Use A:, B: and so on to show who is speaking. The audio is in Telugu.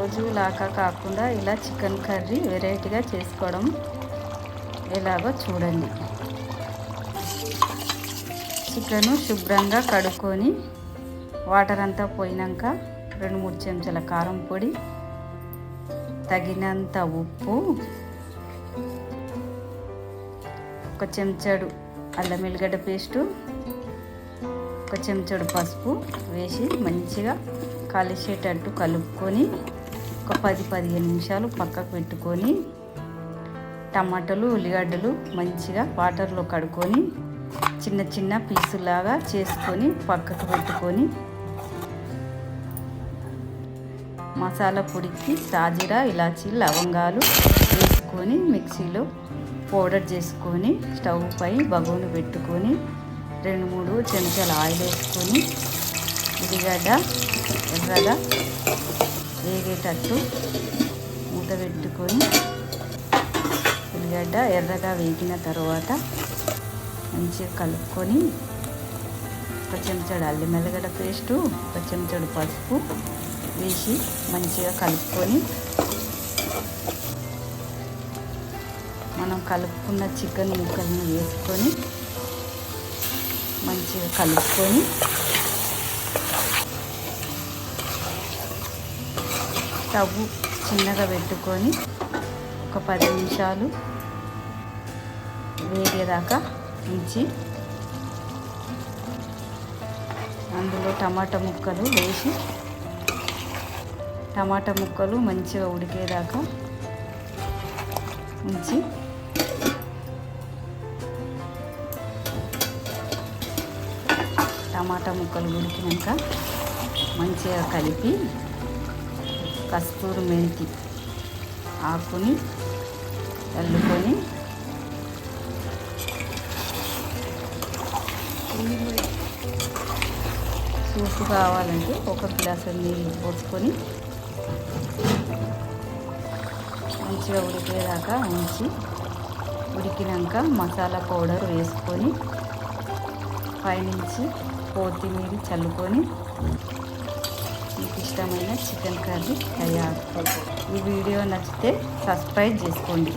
A: రోజులాగా కాకుండా ఇలా చికెన్ కర్రీ వెరైటీగా చేసుకోవడం ఎలాగో చూడండి. చికెను శుభ్రంగా కడుక్కొని వాటర్ అంతా పోయినాక 2-3 చెంచాల కారం పొడి, తగినంత ఉప్పు, 1 చెంచాడు అల్లం వెల్లిగడ్డ పేస్టు, 1 చెంచాడు పసుపు వేసి మంచిగా కలిసేటట్టు కలుపుకొని ఒక 10-15 నిమిషాలు పక్కకు పెట్టుకొని టమాటాలు ఉల్లిగడ్డలు మంచిగా వాటర్లో కడుక్కొని చిన్న చిన్న పీసులాగా చేసుకొని పక్కకు పెట్టుకొని మసాలా పొడికి సాజీరా ఇలాచీ లవంగాలు వేసుకొని మిక్సీలో పౌడర్ చేసుకొని స్టవ్ పై బగోని పెట్టుకొని 2-3 చెంచాల ఆయిల్ వేసుకొని ఉల్లిగడ్డ ఎర్రగా వేగేటట్టు మూత పెట్టుకొని ఉల్లిగడ్డ ఎర్రగా వేగిన తర్వాత మంచిగా కలుపుకొని 1 చెంచాడు అల్లం వెల్లిగడ్డ పేస్టు, 1 చెంచాడు పసుపు వేసి మంచిగా కలుపుకొని మనం కలుపుకున్న చికెన్ ముక్కలను వేసుకొని మంచిగా కలుపుకొని స్టవ్ చిన్నగా పెట్టుకొని ఒక 10 నిమిషాలు వేగేదాకా ఉంచి అందులో టమాటా ముక్కలు వేసి టమాటా ముక్కలు మంచిగా ఉడికేదాకా ఉంచి టమాటా ముక్కలు ఉడికినాక మంచిగా కలిపి కస్తూరి మెంతి ఆకుని చల్లుకొని సూపు కావాలంటే 1 గ్లాసు నీళ్ళు పోసుకొని మంచిగా ఉడికేదాకా ఉంచి ఉడికినాక మసాలా పౌడర్ వేసుకొని పైనుంచి కొత్తిమీర చల్లుకొని మీకు ఇష్టమైన చికెన్ కర్రీ తయారు. ఈ వీడియో నచ్చితే సబ్స్క్రైబ్ చేసుకోండి.